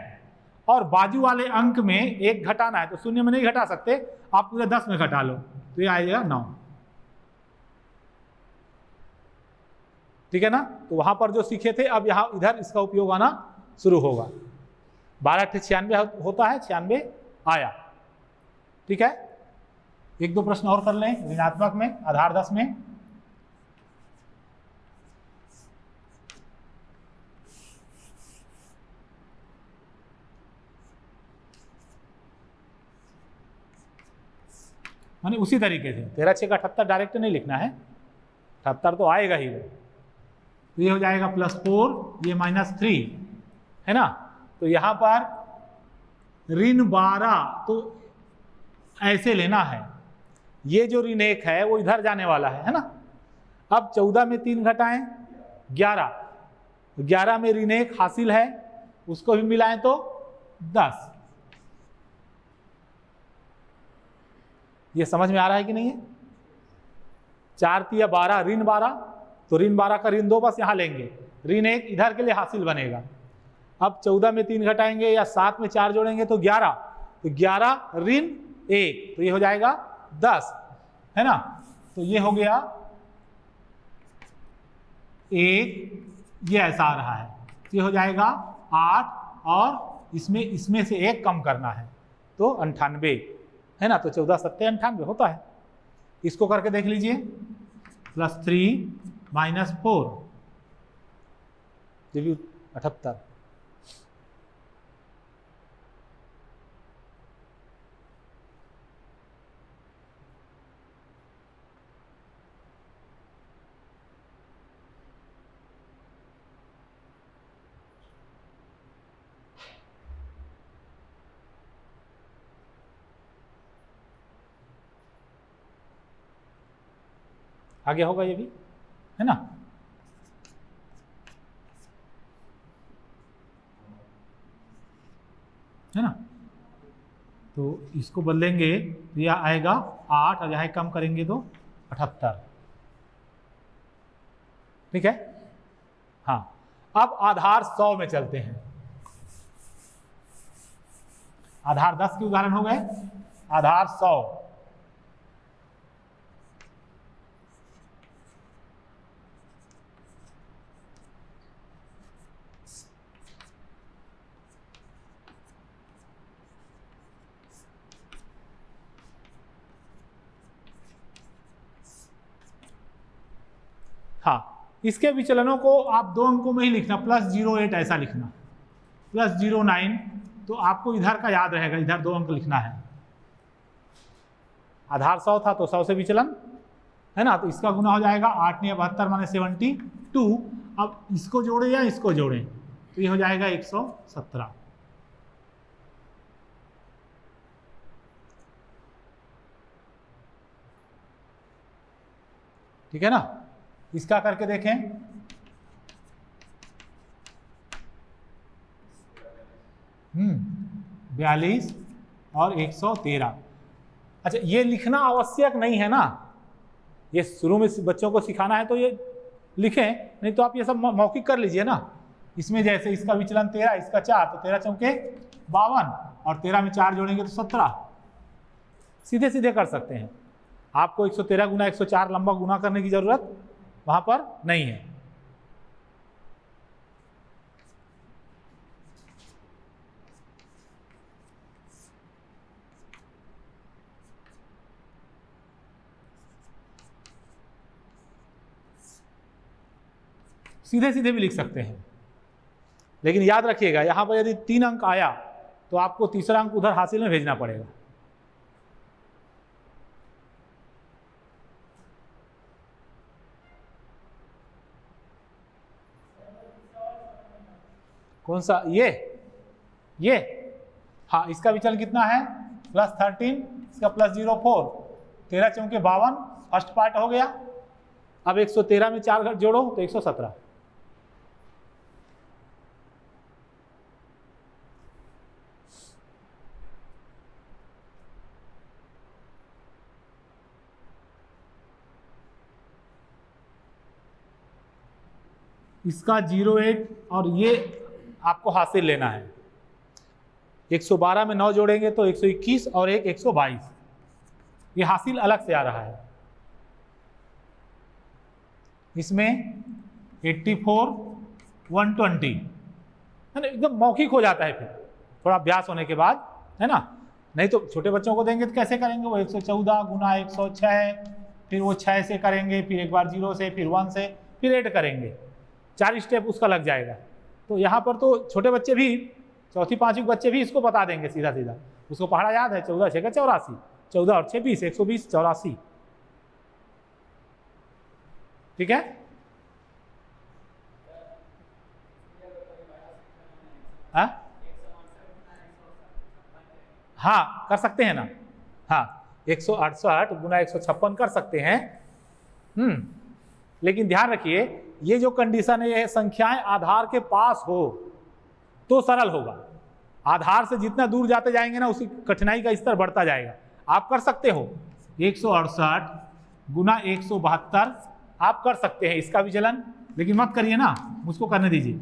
और बाजू वाले अंक में 1 घटाना है, तो 0 में नहीं घटा सकते, आप पूरे 10 में घटा लो, तो ये आएगा 9। ठीक है ना। तो वहां पर जो सीखे थे अब यहां इधर इसका उपयोग आना शुरू होगा। 12 8 96 होता है, 96 आया। ठीक है। 1 2 प्रश्न और कर लें ऋणात्मक में, आधार 10 में। माने उसी तरीके से 13 6 का 78 डायरेक्ट नहीं लिखना है, 78 तो आएगा ही वो। तो ये हो जाएगा +4, ये -3 है ना। तो यहां पर ऋण 12 तो ऐसे लेना है, ये जो ऋण 1 है वो इधर जाने वाला है ना। अब 14 में 3 घटाएं 11, 11 में ऋण 1 हासिल है, उसको भी मिलाएं तो 10। ये समझ में आ रहा है कि नहीं है? 4 तिया 12, ऋण 12, तो ऋण 12 का ऋण 2 बस यहां लेंगे, ऋण 1 इधर के लिए हासिल बनेगा। अब 14 में 3 घटाएंगे या 7 में 4 जोड़ेंगे तो 11, तो 11 ऋण 1, तो ये हो जाएगा 10, है ना। तो ये हो गया 1, ये ऐसा आ रहा है, ये हो जाएगा 8 और इसमें से 1 कम करना है तो 98, है ना। तो 14 7 98 होता है। इसको करके देख लीजिए, +3 - 4 78। आगे होगा ये भी, है ना। है ना, तो इसको बदलेंगे तो यह आएगा 8 और यहाँ कम करेंगे तो 78। ठीक है। हाँ, अब आधार 100 में चलते हैं। आधार 10 के उदाहरण हो गए, आधार 100। हाँ, इसके विचलनों को आप 2 अंकों में ही लिखना, +08 ऐसा लिखना, +09, तो आपको इधर का याद रहेगा, इधर 2 अंक लिखना है। आधार 100 था तो 100 से विचलन, है ना, तो इसका गुना हो जाएगा 8 × 72 माने 72। अब इसको जोड़े या इसको जोड़ें तो ये हो जाएगा 117। ठीक है ना। इसका करके देखें, हम्म, 42 और 113। अच्छा, ये लिखना आवश्यक नहीं है ना, ये शुरू में बच्चों को सिखाना है तो ये लिखें, नहीं तो आप ये सब मौखिक कर लीजिए ना। इसमें जैसे इसका विचलन 13, इसका 4, तो 13 चौके 52 और 13 में 4 जोड़ेंगे तो 17। सीधे सीधे कर सकते हैं, आपको 113 गुना 104 लंबा गुना करने की जरूरत वहां पर नहीं है। सीधे सीधे भी लिख सकते हैं, लेकिन याद रखिएगा यहां पर यदि 3 अंक आया तो आपको तीसरा अंक उधर हासिल में भेजना पड़ेगा। कौन सा? ये हाँ, इसका विचलन कितना है? +13, इसका +04, 13 चौके 52, फर्स्ट पार्ट हो गया। अब 113 में 4 जोड़ो तो 117। इसका 08 और ये आपको हासिल लेना है। 112 में 9 जोड़ेंगे तो 121 और एक 122, ये हासिल अलग से आ रहा है। इसमें 84 120, है ना, एकदम मौखिक हो जाता है फिर थोड़ा अभ्यास होने के बाद, है ना। नहीं तो छोटे बच्चों को देंगे तो कैसे करेंगे, वो 114 गुना 106, फिर वो 6 से करेंगे, फिर एक बार 0 से, फिर 1 से, फिर 8 करेंगे, 4 स्टेप उसका लग जाएगा। तो यहाँ पर तो छोटे बच्चे भी, चौथी पांचवी बच्चे भी इसको बता देंगे सीधा सीधा, उसको पहाड़ा याद है। 14 6 84, 14 और 6 20, 120 84। ठीक है। हाँ, कर सकते हैं ना। हाँ, 168 गुना 156 कर सकते हैं। लेकिन ध्यान रखिए ये जो कंडीशन है, ये संख्याएं आधार के पास हो तो सरल होगा। आधार से जितना दूर जाते जाएंगे ना, उसी कठिनाई का स्तर बढ़ता जाएगा। आप कर सकते हो 168 गुना 172, आप कर सकते हैं इसका विचलन, लेकिन मत करिए ना, मुझको करने दीजिए।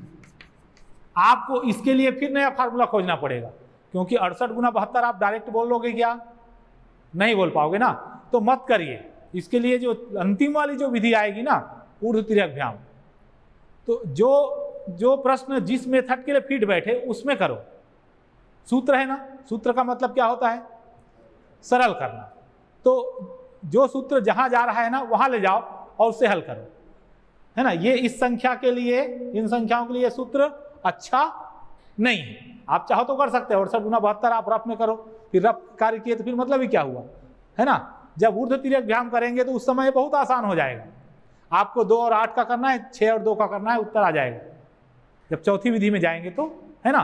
आपको इसके लिए फिर नया फार्मूला खोजना पड़ेगा, क्योंकि 68 गुना 72 आप डायरेक्ट बोल लोगे क्या? नहीं बोल पाओगे ना, तो मत करिए। इसके लिए जो अंतिम वाली जो विधि आएगी ना, ऊर्ध्व तिर्यकभ्याम, तो जो प्रश्न जिस मेथड के लिए फिट बैठे उसमें करो। सूत्र है ना, सूत्र का मतलब क्या होता है? सरल करना। तो जो सूत्र जहां जा रहा है ना, वहां ले जाओ और उससे हल करो, है ना। ये इस संख्या के लिए, इन संख्याओं के लिए सूत्र अच्छा नहीं है। आप चाहो तो कर सकते हो 68 गुना 72 आप रफ में करो, फिर रफ कार्य किए तो फिर मतलब ही क्या हुआ, है ना। जब ऊर्ध्व तिर्यकभ्याम करेंगे तो उस समय बहुत आसान हो जाएगा। आपको 2 और 8 का करना है, 6 और 2 का करना है, उत्तर आ जाएगा जब चौथी विधि में जाएंगे तो, है ना।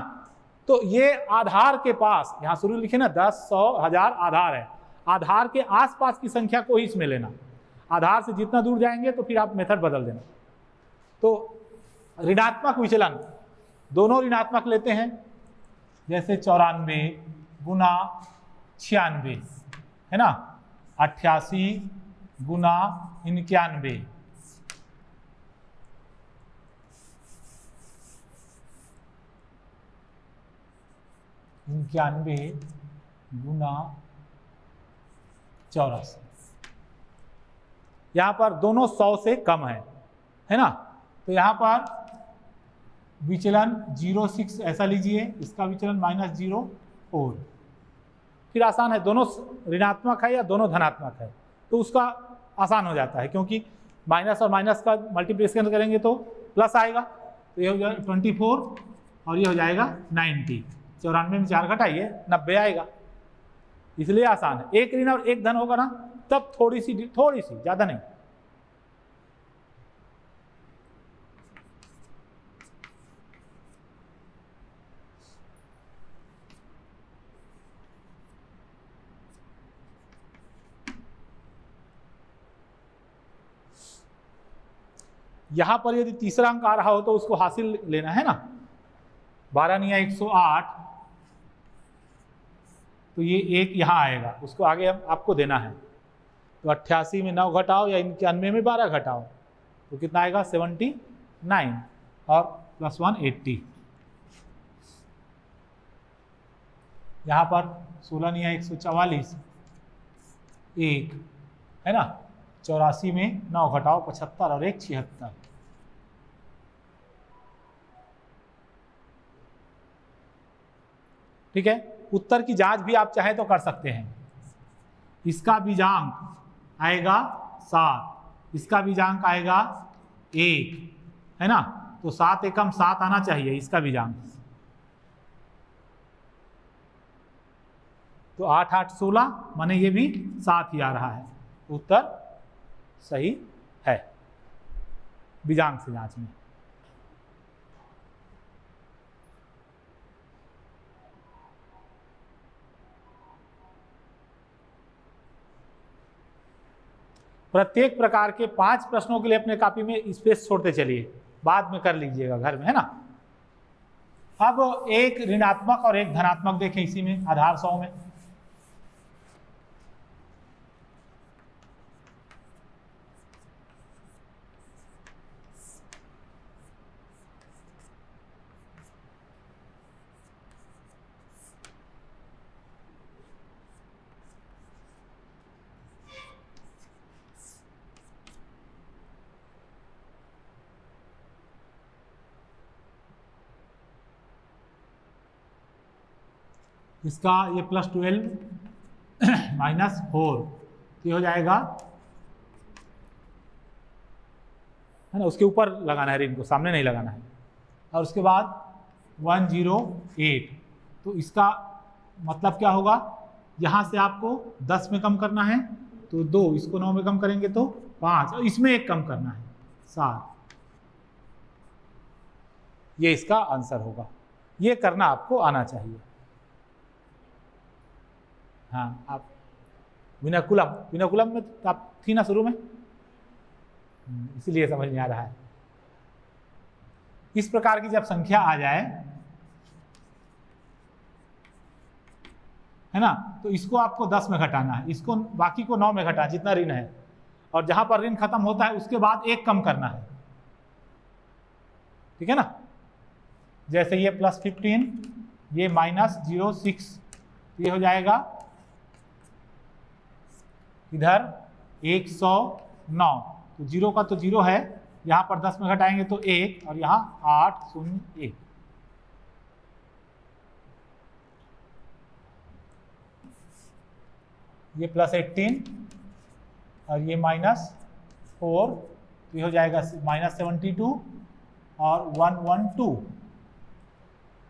तो ये आधार के पास, यहाँ शुरू लिखे ना 10, 100, 1000 आधार है, आधार के आसपास की संख्या को ही इसमें लेना। आधार से जितना दूर जाएंगे तो फिर आप मेथड बदल देना। तो ऋणात्मक विचलन, दोनों ऋणात्मक लेते हैं, जैसे 94 गुना 96, है ना, 88 गुना 91, 91 गुना 84। यहां पर दोनों 100 से कम है ना। तो यहां पर विचलन 06 ऐसा लीजिए, इसका विचलन -04। फिर आसान है, दोनों ऋणात्मक है या दोनों धनात्मक है तो उसका आसान हो जाता है, क्योंकि माइनस और माइनस का मल्टीप्लिकेशन करेंगे तो प्लस आएगा। तो ये हो जाएगा 24 और ये हो जाएगा 90। 94 में 4 घटाइए 90 आएगा, इसलिए आसान है। एक ऋण और एक धन होगा ना, तब थोड़ी सी ज़्यादा नहीं। यहां पर यदि तीसरा अंक आ रहा हो तो उसको हासिल लेना है ना। 12 निया 108, तो ये एक यहाँ आएगा, उसको आगे आपको देना है। तो 88 में 9 घटाओ या 91 में 12 घटाओ तो कितना आएगा? 79 और +1 80। यहाँ पर 16 निया 144, 1 है ना। 84 में 9 घटाओ 75 और 1 76। ठीक है, उत्तर की जांच भी आप चाहे तो कर सकते हैं। इसका बीजांक आएगा 7, इसका बीजांक आएगा 1, है ना। तो 7 एकम 7 आना चाहिए इसका बीजांक। तो 8 8 16 माने ये भी 7 ही आ रहा है, उत्तर सही है बीजांक से जांच में। प्रत्येक प्रकार के 5 प्रश्नों के लिए अपने कॉपी में स्पेस छोड़ते चलिए, बाद में कर लीजिएगा घर में, है ना। अब एक ऋणात्मक और एक धनात्मक देखें इसी में, आधार 100 में। इसका ये +12 -4 ये हो जाएगा, है ना। उसके ऊपर लगाना है ऋण को, सामने नहीं लगाना है। और उसके बाद 108, तो इसका मतलब क्या होगा? यहाँ से आपको 10 में कम करना है तो 2, इसको 9 में कम करेंगे तो 5, और इसमें 1 कम करना है 7। ये इसका आंसर होगा। ये करना आपको आना चाहिए। हाँ, आप विनाकुलम में आप थी ना शुरू में, इसीलिए समझ में आ रहा है। इस प्रकार की जब संख्या आ जाए, है ना, तो इसको आपको 10 में घटाना है, इसको बाकी को 9 में घटाना जितना ऋण है, और जहां पर ऋण खत्म होता है उसके बाद 1 कम करना है। ठीक है ना, जैसे ये +15, ये -06, ये हो जाएगा इधर 109। तो 0 का तो 0 है, यहां पर 10 में घटाएंगे तो 1, और यहां 801। ये +18 और ये -4, तो ये हो जाएगा -72 और 112,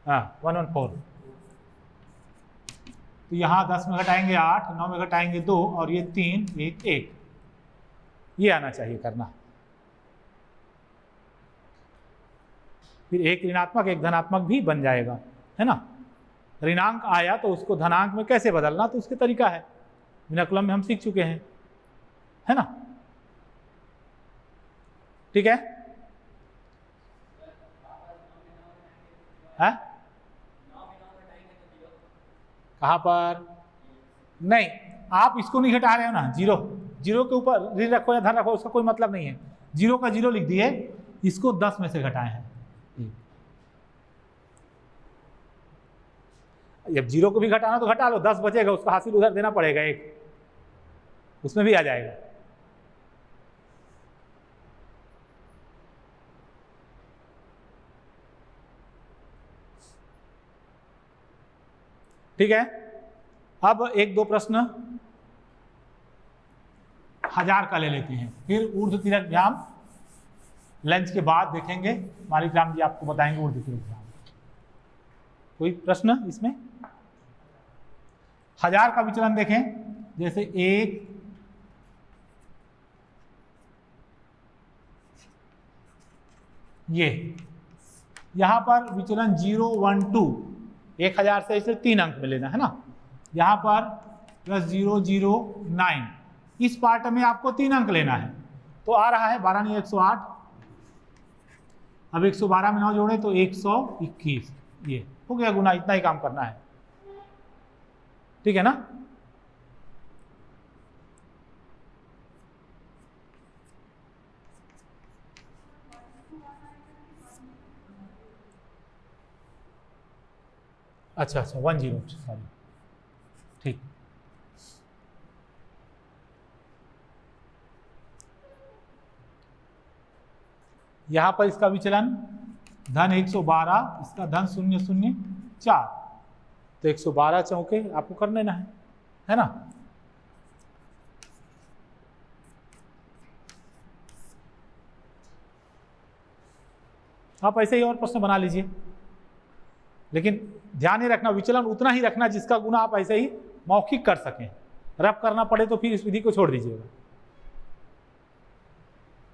हाँ 114। तो यहाँ 10 में घटाएंगे 8, 9 में घटाएंगे 2, और ये 3, 1, 1। ये आना चाहिए करना। फिर एक ऋणात्मक एक धनात्मक भी बन जाएगा, है ना। ऋणांक आया तो उसको धनांक में कैसे बदलना, तो उसके तरीका है, विनकुलम में हम सीख चुके हैं, है ना। ठीक है, कहाँ पर? नहीं, आप इसको नहीं घटा रहे हो ना, 0 के ऊपर ऋण रखो या धन रखो उसका कोई मतलब नहीं है। 0 का 0 लिख दिए, इसको 10 में से घटाए हैं। जब 0 को भी घटाना तो घटा लो, 10 बचेगा, उसका हासिल उधर देना पड़ेगा 1, उसमें भी आ जाएगा। ठीक है, अब 1-2 प्रश्न 1000 का ले लेते हैं, फिर ऊर्ध्वतिर्यक लंच के बाद देखेंगे, मालिक जी आपको बताएंगे ऊर्ध्वतिर्यक। कोई प्रश्न इसमें? 1000 का विचलन देखें, जैसे 1, ये यहां पर विचलन 0, 1, 2, 1000 से इसे 3 अंक में लेना है ना। यहाँ पर +0, 0, 9, इस पार्ट में आपको 3 अंक लेना है, तो आ रहा है 12 नहीं 108। अब 112 में 9 जोड़े तो 121, ये हो गया गुना, इतना ही काम करना है। ठीक है ना। अच्छा 10, सॉरी, ठीक। यहां पर इसका विचलन धन 112, इसका धन 004, तो 112 चौके आपको कर लेना है ना। आप ऐसे ही और प्रश्न बना लीजिए, लेकिन ध्यान ही रखना विचलन उतना ही रखना जिसका गुना आप ऐसे ही मौखिक कर सकें। रफ करना पड़े तो फिर इस विधि को छोड़ दीजिएगा।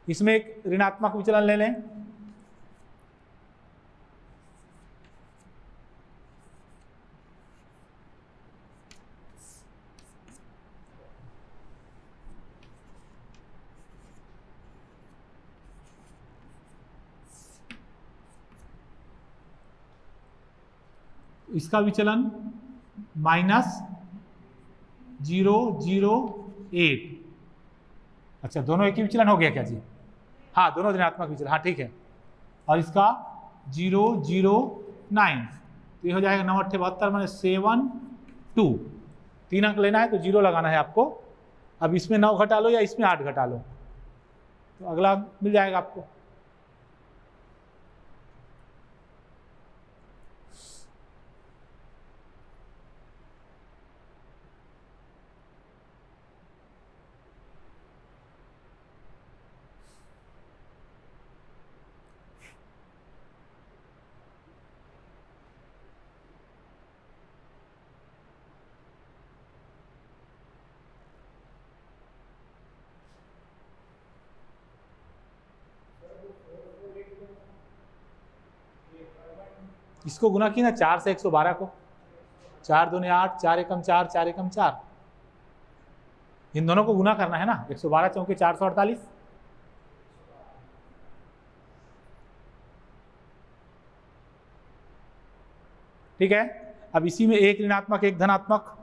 इसमें एक ऋणात्मक विचलन ले लें, इसका विचलन -008। अच्छा, दोनों एक ही विचलन हो गया क्या जी? हाँ, दोनों ऋणात्मक विचलन, हाँ ठीक है। और इसका 009, तो ये हो जाएगा 9 8 72 माने 72। 3 अंक लेना है तो 0 लगाना है आपको। अब इसमें 9 घटा लो या इसमें 8 घटा लो, तो अगला मिल जाएगा आपको। इसको गुना की ना 4 से 112 को, 4 दूनी 8, 4 एकम 4, 4 एकम 4, इन दोनों को गुना करना है ना। 112 चौके 448, ठीक है। अब इसी में एक ऋणात्मक एक धनात्मक,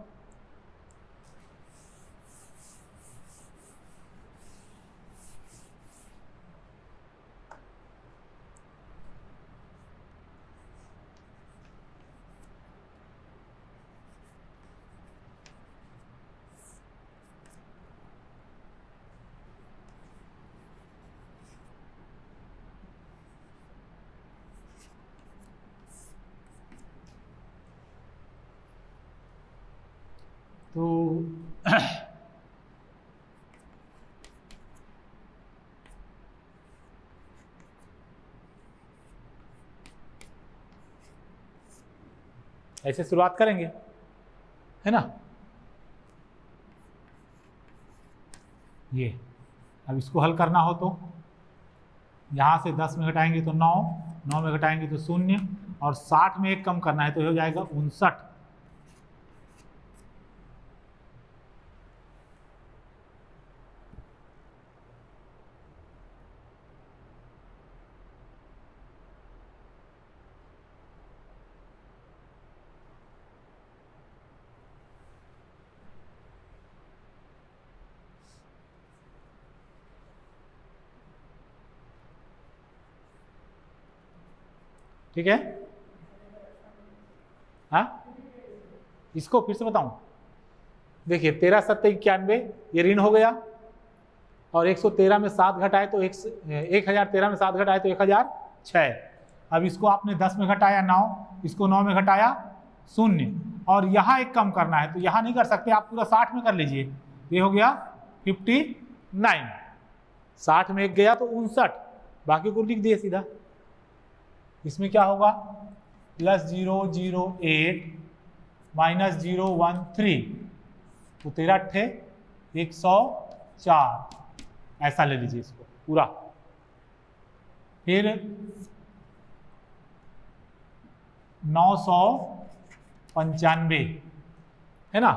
तो ऐसे शुरुआत करेंगे, है ना। ये अब इसको हल करना हो तो यहाँ से 10 में घटाएंगे तो 9, 9 में घटाएंगे तो 0, और 60 में एक कम करना है तो हो जाएगा 59। ठीक है। हाँ, इसको फिर से बताऊं, देखिए 13 7 91 ये ऋण हो गया, और 113 में 7 घटाए तो 1013 में 7 घटाए तो 1006। अब इसको आपने 10 में घटाया 9, इसको 9 में घटाया 0, और यहाँ एक कम करना है तो यहाँ नहीं कर सकते, आप पूरा 60 में कर लीजिए। ये हो गया 59, 60 में एक गया तो 59, बाकी को लिख दिए सीधा। इसमें क्या होगा, +008 -013, तो 13 × 104, ऐसा ले लीजिए इसको पूरा। फिर 995, है ना।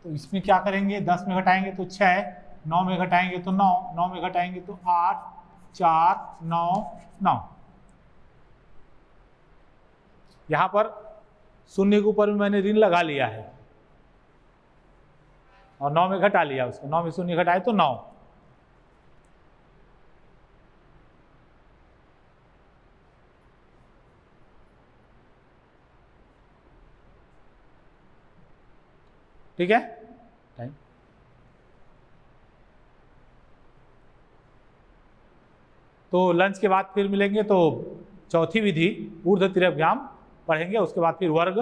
तो इसमें क्या करेंगे, 10 में घटाएंगे तो 6, 9 में घटाएंगे तो 9, 9 में घटाएंगे तो 8, 4, 9, 9। यहां पर 0 के ऊपर में मैंने ऋण लगा लिया है, और 9 में घटा लिया उसको, 9 में 0 घटाए तो 9। ठीक है। टाइम। तो लंच के बाद फिर मिलेंगे, तो चौथी विधि ऊर्ध्व तिर्यक व्यायाम पढ़ेंगे, उसके बाद फिर वर्ग